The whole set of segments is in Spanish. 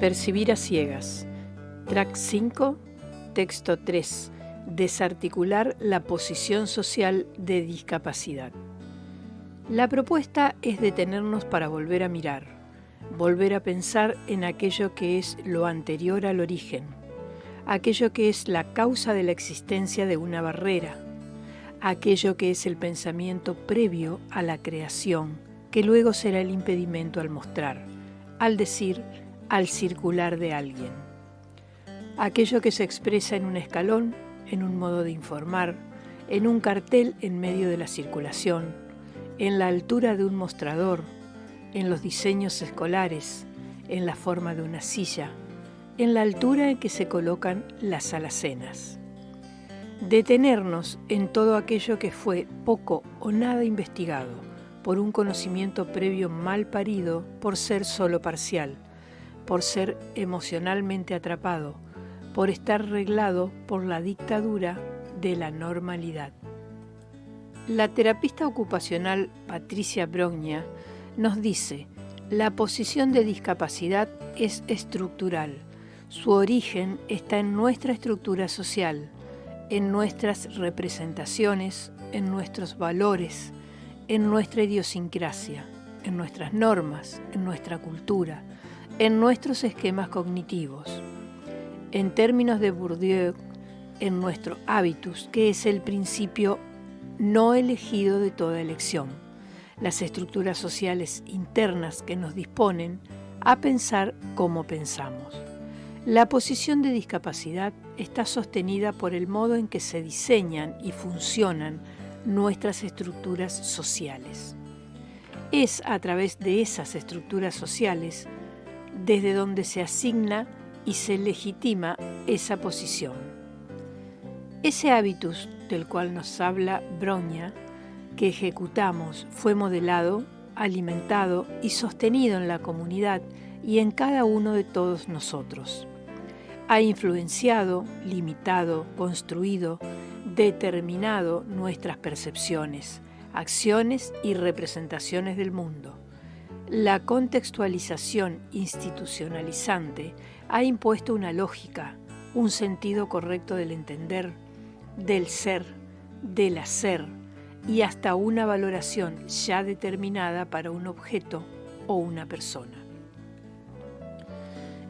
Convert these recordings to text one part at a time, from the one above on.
Percibir a ciegas. Track 5, texto 3. Desarticular la posición social de discapacidad. La propuesta es detenernos para volver a mirar, volver a pensar en aquello que es lo anterior al origen, aquello que es la causa de la existencia de una barrera, aquello que es el pensamiento previo a la creación, que luego será el impedimento al mostrar, al decir, al circular de alguien. Aquello que se expresa en un escalón, en un modo de informar, en un cartel en medio de la circulación, en la altura de un mostrador, en los diseños escolares, en la forma de una silla, en la altura en que se colocan las alacenas. Detenernos en todo aquello que fue poco o nada investigado, por un conocimiento previo mal parido, por ser solo parcial, por ser emocionalmente atrapado, por estar reglado por la dictadura de la normalidad. La terapista ocupacional Patricia Brogna nos dice: la posición de discapacidad es estructural. Su origen está en nuestra estructura social, en nuestras representaciones, en nuestros valores, en nuestra idiosincrasia, en nuestras normas, en nuestra cultura, en nuestros esquemas cognitivos. En términos de Bourdieu, en nuestro hábitus, que es el principio no elegido de toda elección, las estructuras sociales internas que nos disponen a pensar como pensamos. La posición de discapacidad está sostenida por el modo en que se diseñan y funcionan nuestras estructuras sociales. Es a través de esas estructuras sociales desde donde se asigna y se legitima esa posición. Ese hábitus del cual nos habla Brogna, que ejecutamos, fue modelado, alimentado y sostenido en la comunidad y en cada uno de todos nosotros. Ha influenciado, limitado, construido, determinado nuestras percepciones, acciones y representaciones del mundo. La contextualización institucionalizante ha impuesto una lógica, un sentido correcto del entender, del ser, del hacer y hasta una valoración ya determinada para un objeto o una persona.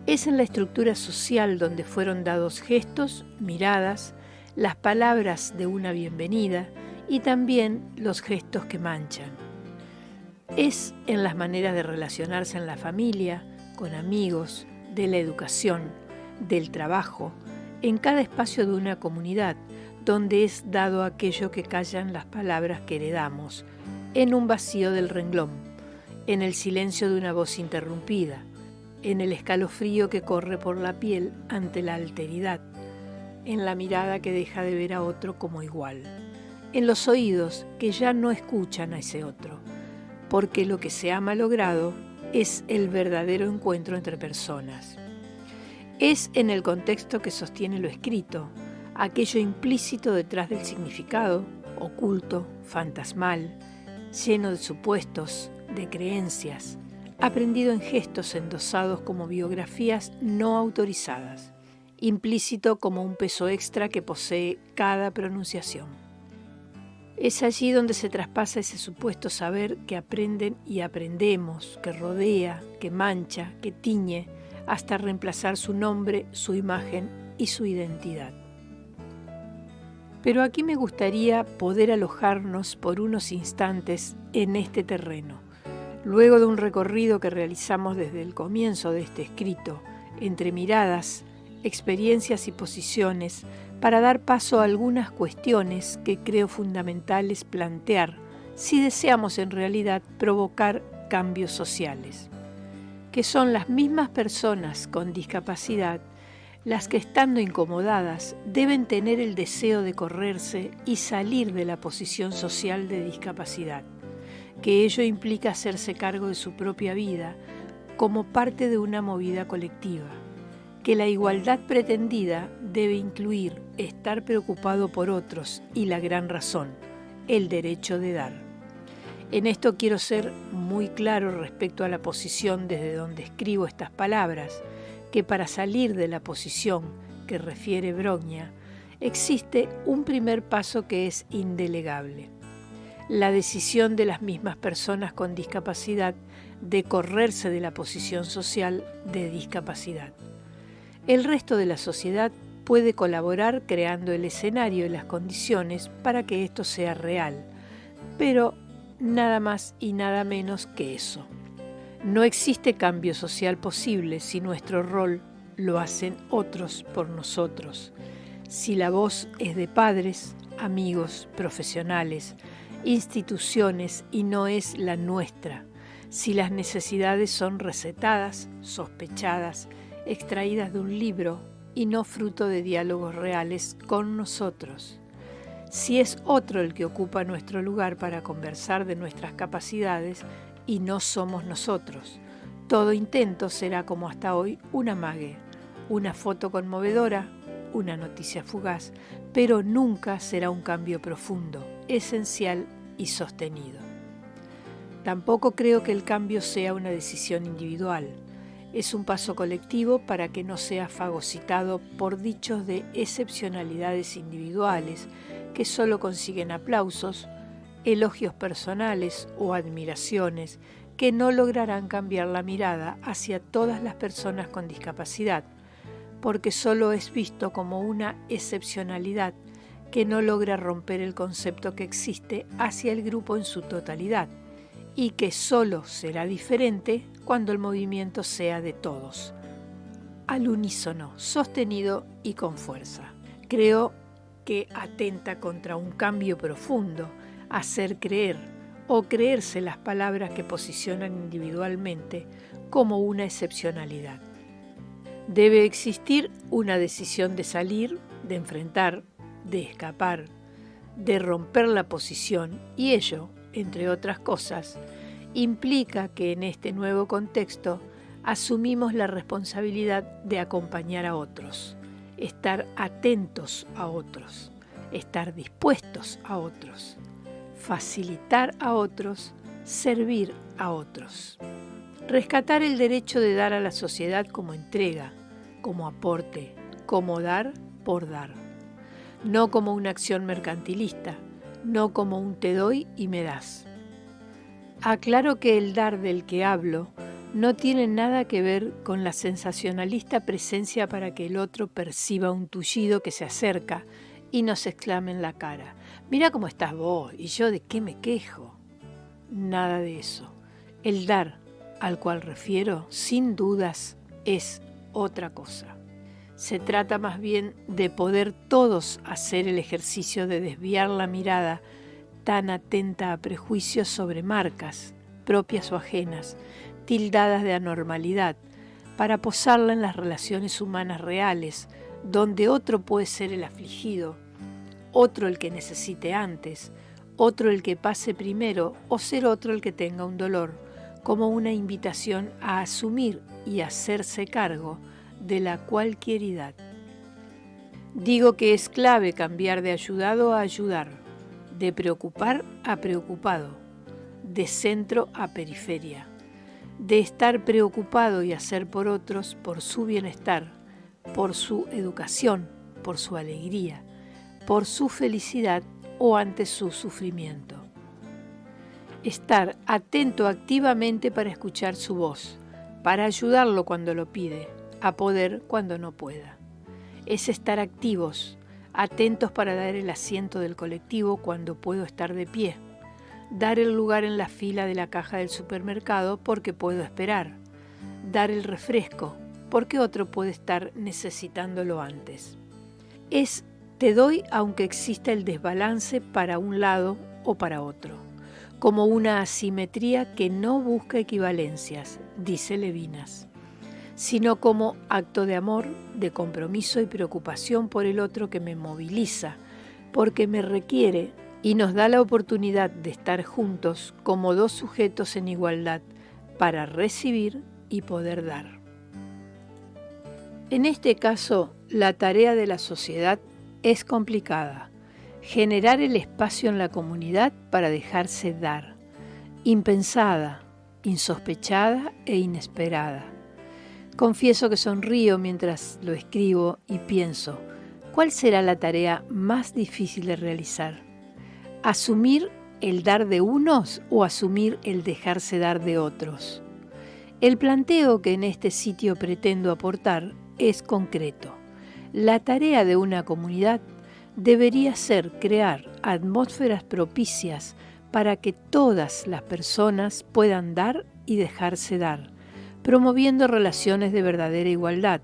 Es en la estructura social donde fueron dados gestos, miradas, las palabras de una bienvenida y también los gestos que manchan. Es en las maneras de relacionarse en la familia, con amigos, de la educación, del trabajo, en cada espacio de una comunidad, donde es dado aquello que callan las palabras que heredamos, en un vacío del renglón, en el silencio de una voz interrumpida, en el escalofrío que corre por la piel ante la alteridad, en la mirada que deja de ver a otro como igual, en los oídos que ya no escuchan a ese otro, porque lo que se ha malogrado es el verdadero encuentro entre personas. Es en el contexto que sostiene lo escrito, aquello implícito detrás del significado, oculto, fantasmal, lleno de supuestos, de creencias, aprendido en gestos endosados como biografías no autorizadas, implícito como un peso extra que posee cada pronunciación. Es allí donde se traspasa ese supuesto saber que aprenden y aprendemos, que rodea, que mancha, que tiñe, hasta reemplazar su nombre, su imagen y su identidad. Pero aquí me gustaría poder alojarnos por unos instantes en este terreno, luego de un recorrido que realizamos desde el comienzo de este escrito, entre miradas, experiencias y posiciones, para dar paso a algunas cuestiones que creo fundamentales plantear si deseamos en realidad provocar cambios sociales, que son las mismas personas con discapacidad las que, estando incomodadas, deben tener el deseo de correrse y salir de la posición social de discapacidad, que ello implica hacerse cargo de su propia vida como parte de una movida colectiva, que la igualdad pretendida debe incluir estar preocupado por otros y la gran razón, el derecho de dar. En esto quiero ser muy claro respecto a la posición desde donde escribo estas palabras, que para salir de la posición que refiere Bronya, existe un primer paso que es indelegable: la decisión de las mismas personas con discapacidad de correrse de la posición social de discapacidad. El resto de la sociedad puede colaborar creando el escenario y las condiciones para que esto sea real, pero nada más y nada menos que eso. No existe cambio social posible si nuestro rol lo hacen otros por nosotros. Si la voz es de padres, amigos, profesionales, instituciones y no es la nuestra. Si las necesidades son recetadas, sospechadas, extraídas de un libro y no fruto de diálogos reales con nosotros. Si es otro el que ocupa nuestro lugar para conversar de nuestras capacidades y no somos nosotros, todo intento será como hasta hoy un amague, una foto conmovedora, una noticia fugaz, pero nunca será un cambio profundo, esencial y sostenido. Tampoco creo que el cambio sea una decisión individual. Es un paso colectivo para que no sea fagocitado por dichos de excepcionalidades individuales que solo consiguen aplausos, elogios personales o admiraciones que no lograrán cambiar la mirada hacia todas las personas con discapacidad, porque solo es visto como una excepcionalidad que no logra romper el concepto que existe hacia el grupo en su totalidad y que solo será diferente cuando el movimiento sea de todos, al unísono, sostenido y con fuerza. Creo que atenta contra un cambio profundo, hacer creer o creerse las palabras que posicionan individualmente como una excepcionalidad. Debe existir una decisión de salir, de enfrentar, de escapar, de romper la posición, y ello, entre otras cosas, implica que en este nuevo contexto asumimos la responsabilidad de acompañar a otros, estar atentos a otros, estar dispuestos a otros, facilitar a otros, servir a otros. Rescatar el derecho de dar a la sociedad como entrega, como aporte, como dar por dar. No como una acción mercantilista, no como un te doy y me das. Aclaro que el dar del que hablo no tiene nada que ver con la sensacionalista presencia para que el otro perciba un tullido que se acerca y nos exclame en la cara: «Mira cómo estás vos, y yo de qué me quejo». Nada de eso. El dar al cual refiero, sin dudas, es otra cosa. Se trata más bien de poder todos hacer el ejercicio de desviar la mirada tan atenta a prejuicios sobre marcas, propias o ajenas, tildadas de anormalidad, para posarla en las relaciones humanas reales, donde otro puede ser el afligido, otro el que necesite antes, otro el que pase primero o ser otro el que tenga un dolor, como una invitación a asumir y hacerse cargo de la cualquieridad. Digo que es clave cambiar de ayudado a ayudar, de preocupar a preocupado, de centro a periferia, de estar preocupado y hacer por otros, por su bienestar, por su educación, por su alegría, por su felicidad o ante su sufrimiento. Estar atento activamente para escuchar su voz, para ayudarlo cuando lo pide, a poder cuando no pueda. Es estar activos, atentos para dar el asiento del colectivo cuando puedo estar de pie, dar el lugar en la fila de la caja del supermercado porque puedo esperar, dar el refresco porque otro puede estar necesitándolo antes. Es te doy aunque exista el desbalance para un lado o para otro, como una asimetría que no busca equivalencias, dice Levinas, sino como acto de amor, de compromiso y preocupación por el otro que me moviliza, porque me requiere y nos da la oportunidad de estar juntos como dos sujetos en igualdad para recibir y poder dar. En este caso, la tarea de la sociedad es complicada. Generar el espacio en la comunidad para dejarse dar, impensada, insospechada e inesperada. Confieso que sonrío mientras lo escribo y pienso, ¿cuál será la tarea más difícil de realizar? ¿Asumir el dar de unos o asumir el dejarse dar de otros? El planteo que en este sitio pretendo aportar es concreto. La tarea de una comunidad debería ser crear atmósferas propicias para que todas las personas puedan dar y dejarse dar, promoviendo relaciones de verdadera igualdad,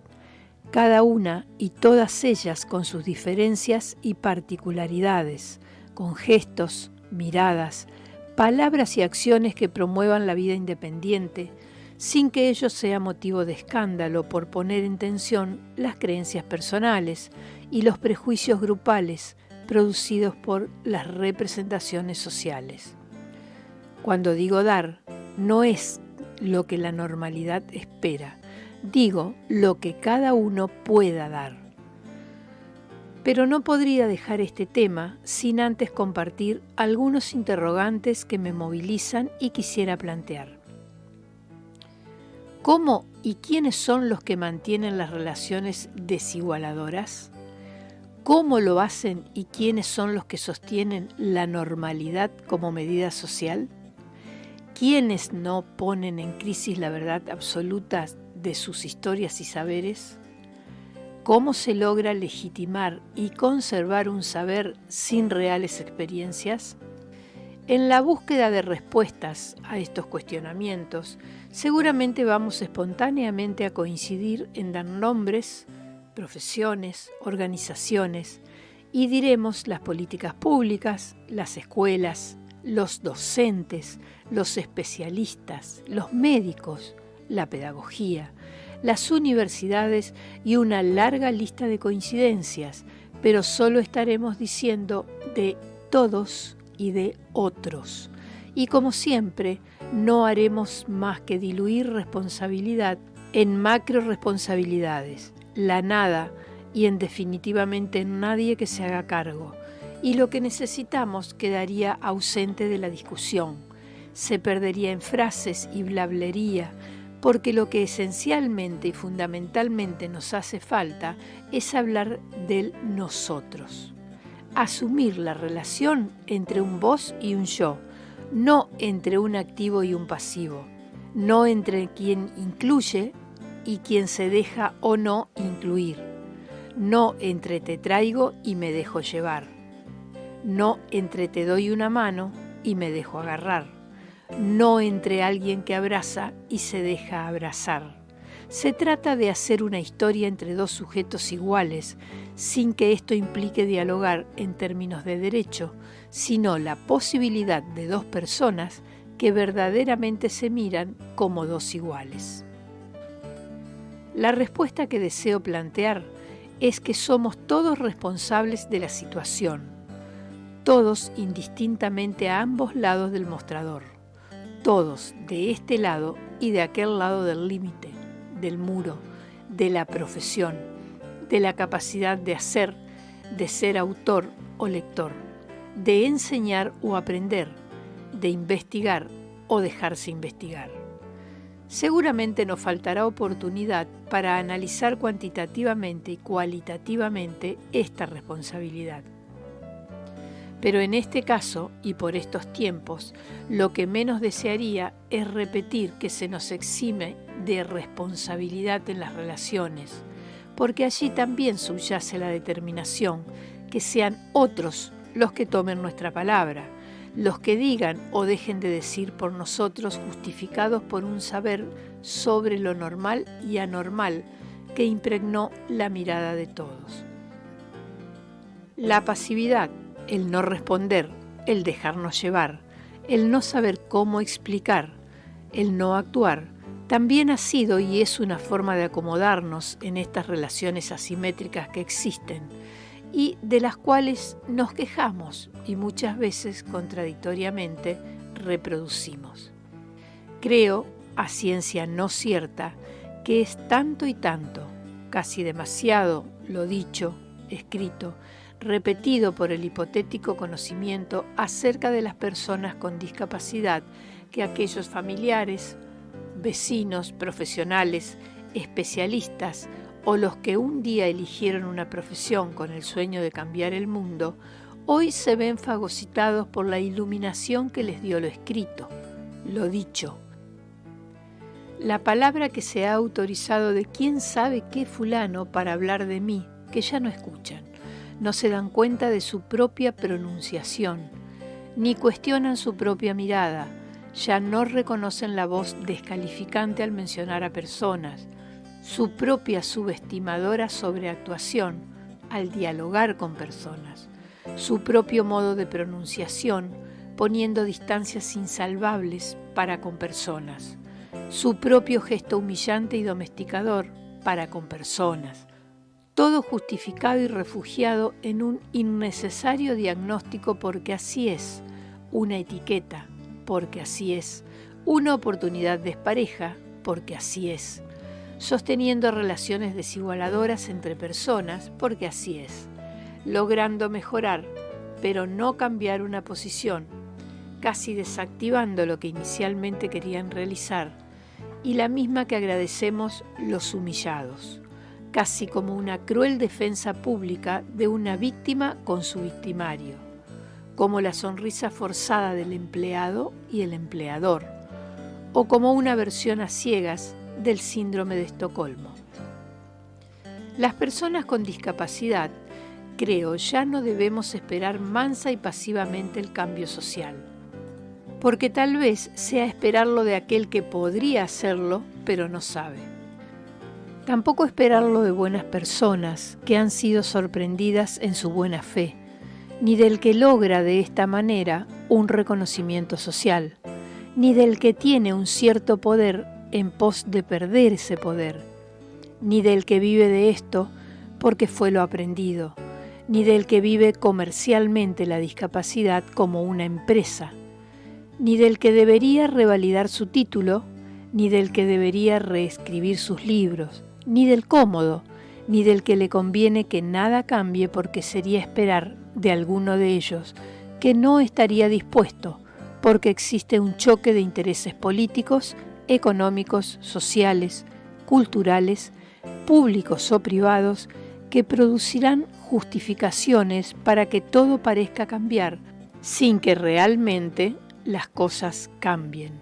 cada una y todas ellas con sus diferencias y particularidades, con gestos, miradas, palabras y acciones que promuevan la vida independiente, sin que ello sea motivo de escándalo por poner en tensión las creencias personales y los prejuicios grupales producidos por las representaciones sociales. Cuando digo dar, no es lo que la normalidad espera, digo lo que cada uno pueda dar. Pero no podría dejar este tema sin antes compartir algunos interrogantes que me movilizan y quisiera plantear. ¿Cómo y quiénes son los que mantienen las relaciones desigualadoras? ¿Cómo lo hacen y quiénes son los que sostienen la normalidad como medida social? ¿Quiénes no ponen en crisis la verdad absoluta de sus historias y saberes? ¿Cómo se logra legitimar y conservar un saber sin reales experiencias? En la búsqueda de respuestas a estos cuestionamientos, seguramente vamos espontáneamente a coincidir en dar nombres, profesiones, organizaciones, y diremos las políticas públicas, las escuelas, los docentes, los especialistas, los médicos, la pedagogía, las universidades y una larga lista de coincidencias, pero solo estaremos diciendo de todos y de otros. Y como siempre, no haremos más que diluir responsabilidad en macroresponsabilidades, la nada y en definitivamente nadie que se haga cargo. Y lo que necesitamos quedaría ausente de la discusión, se perdería en frases y blablería, porque lo que esencialmente y fundamentalmente nos hace falta es hablar del nosotros. Asumir la relación entre un vos y un yo, no entre un activo y un pasivo, no entre quien incluye y quien se deja o no incluir, no entre te traigo y me dejo llevar, no entre te doy una mano y me dejo agarrar, no entre alguien que abraza y se deja abrazar. Se trata de hacer una historia entre dos sujetos iguales, sin que esto implique dialogar en términos de derecho, sino la posibilidad de dos personas que verdaderamente se miran como dos iguales. La respuesta que deseo plantear es que somos todos responsables de la situación, todos indistintamente a ambos lados del mostrador, todos de este lado y de aquel lado del límite, del muro, de la profesión, de la capacidad de hacer, de ser autor o lector, de enseñar o aprender, de investigar o dejarse investigar. Seguramente nos faltará oportunidad para analizar cuantitativamente y cualitativamente esta responsabilidad. Pero en este caso, y por estos tiempos, lo que menos desearía es repetir que se nos exime de responsabilidad en las relaciones, porque allí también subyace la determinación que sean otros los que tomen nuestra palabra, los que digan o dejen de decir por nosotros, justificados por un saber sobre lo normal y anormal que impregnó la mirada de todos. La pasividad, el no responder, el dejarnos llevar, el no saber cómo explicar, el no actuar, también ha sido y es una forma de acomodarnos en estas relaciones asimétricas que existen y de las cuales nos quejamos y muchas veces contradictoriamente reproducimos. Creo, a ciencia no cierta, que es tanto y tanto, casi demasiado, lo dicho, escrito, repetido por el hipotético conocimiento acerca de las personas con discapacidad, que aquellos familiares, vecinos, profesionales especialistas o los que un día eligieron una profesión con el sueño de cambiar el mundo, hoy se ven fagocitados por la iluminación que les dio lo escrito, lo dicho. La palabra que se ha autorizado de quién sabe qué fulano para hablar de mí, que ya no escuchan, no se dan cuenta de su propia pronunciación, ni cuestionan su propia mirada, ya no reconocen la voz descalificante al mencionar a personas, su propia subestimadora sobreactuación al dialogar con personas, su propio modo de pronunciación poniendo distancias insalvables para con personas, su propio gesto humillante y domesticador para con personas, todo justificado y refugiado en un innecesario diagnóstico porque así es, una etiqueta porque así es, una oportunidad despareja porque así es, sosteniendo relaciones desigualadoras entre personas porque así es, logrando mejorar, pero no cambiar una posición, casi desactivando lo que inicialmente querían realizar, y la misma que agradecemos los humillados, casi como una cruel defensa pública de una víctima con su victimario, como la sonrisa forzada del empleado y el empleador, o como una versión a ciegas del síndrome de Estocolmo. Las personas con discapacidad, creo, ya no debemos esperar mansa y pasivamente el cambio social, porque tal vez sea esperarlo de aquel que podría hacerlo, pero no sabe. Tampoco esperarlo de buenas personas que han sido sorprendidas en su buena fe, ni del que logra de esta manera un reconocimiento social, ni del que tiene un cierto poder en pos de perder ese poder, ni del que vive de esto porque fue lo aprendido, ni del que vive comercialmente la discapacidad como una empresa, ni del que debería revalidar su título, ni del que debería reescribir sus libros, ni del cómodo, ni del que le conviene que nada cambie porque sería esperar de alguno de ellos que no estaría dispuesto porque existe un choque de intereses políticos, económicos, sociales, culturales, públicos o privados que producirán justificaciones para que todo parezca cambiar sin que realmente las cosas cambien.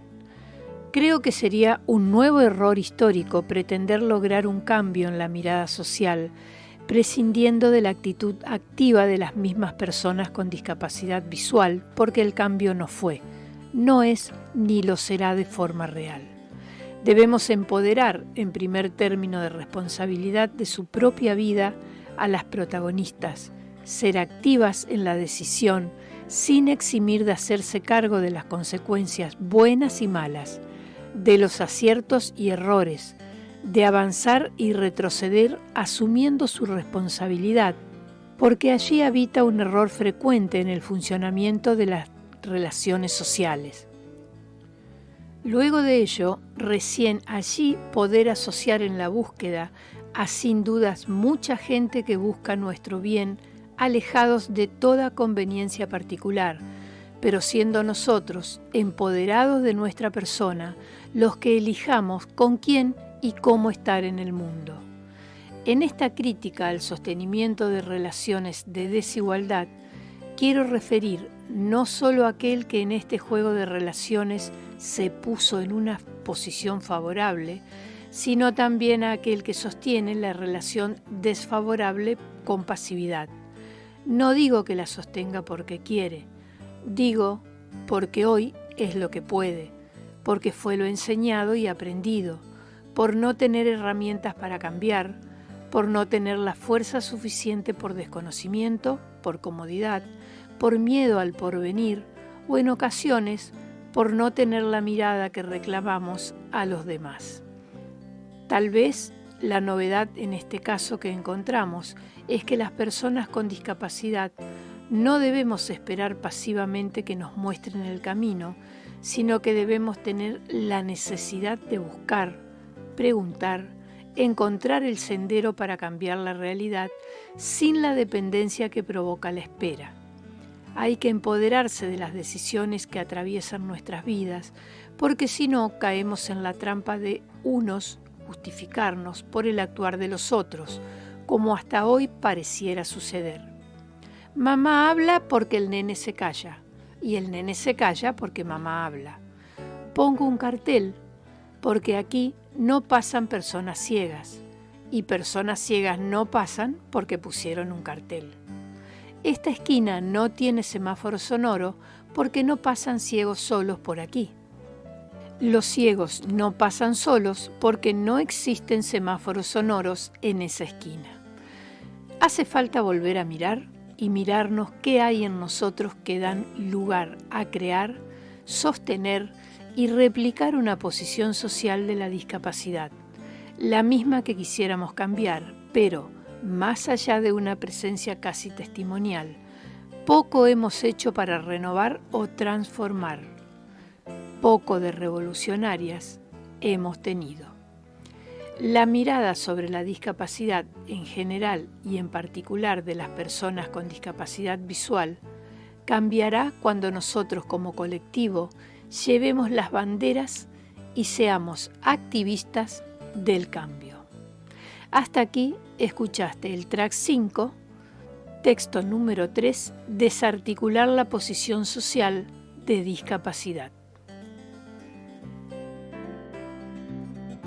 Creo que sería un nuevo error histórico pretender lograr un cambio en la mirada social, prescindiendo de la actitud activa de las mismas personas con discapacidad visual, porque el cambio no fue, no es ni lo será de forma real. Debemos empoderar, en primer término de responsabilidad de su propia vida, a las protagonistas, ser activas en la decisión, sin eximir de hacerse cargo de las consecuencias buenas y malas, de los aciertos y errores, de avanzar y retroceder asumiendo su responsabilidad, porque allí habita un error frecuente en el funcionamiento de las relaciones sociales. Luego de ello, recién allí poder asociar en la búsqueda a sin dudas mucha gente que busca nuestro bien, alejados de toda conveniencia particular, pero siendo nosotros, empoderados de nuestra persona, los que elijamos con quién y cómo estar en el mundo. En esta crítica al sostenimiento de relaciones de desigualdad, quiero referir no solo a aquel que en este juego de relaciones se puso en una posición favorable, sino también a aquel que sostiene la relación desfavorable con pasividad. No digo que la sostenga porque quiere, digo porque hoy es lo que puede, porque fue lo enseñado y aprendido, por no tener herramientas para cambiar, por no tener la fuerza suficiente por desconocimiento, por comodidad, por miedo al porvenir o en ocasiones por no tener la mirada que reclamamos a los demás. Tal vez la novedad en este caso que encontramos es que las personas con discapacidad no debemos esperar pasivamente que nos muestren el camino, sino que debemos tener la necesidad de buscar, preguntar, encontrar el sendero para cambiar la realidad sin la dependencia que provoca la espera. Hay que empoderarse de las decisiones que atraviesan nuestras vidas, porque si no caemos en la trampa de unos justificarnos por el actuar de los otros, como hasta hoy pareciera suceder. Mamá habla porque el nene se calla, y el nene se calla porque mamá habla. Pongo un cartel porque aquí no pasan personas ciegas, y personas ciegas no pasan porque pusieron un cartel. Esta esquina no tiene semáforo sonoro porque no pasan ciegos solos por aquí. Los ciegos no pasan solos porque no existen semáforos sonoros en esa esquina. Hace falta volver a mirar y mirarnos qué hay en nosotros que dan lugar a crear, sostener y replicar una posición social de la discapacidad, la misma que quisiéramos cambiar, pero más allá de una presencia casi testimonial, poco hemos hecho para renovar o transformar. Poco de revolucionarias hemos tenido. La mirada sobre la discapacidad en general y en particular de las personas con discapacidad visual cambiará cuando nosotros como colectivo llevemos las banderas y seamos activistas del cambio. Hasta aquí escuchaste el track 5, texto número 3, desarticular la posición social de discapacidad.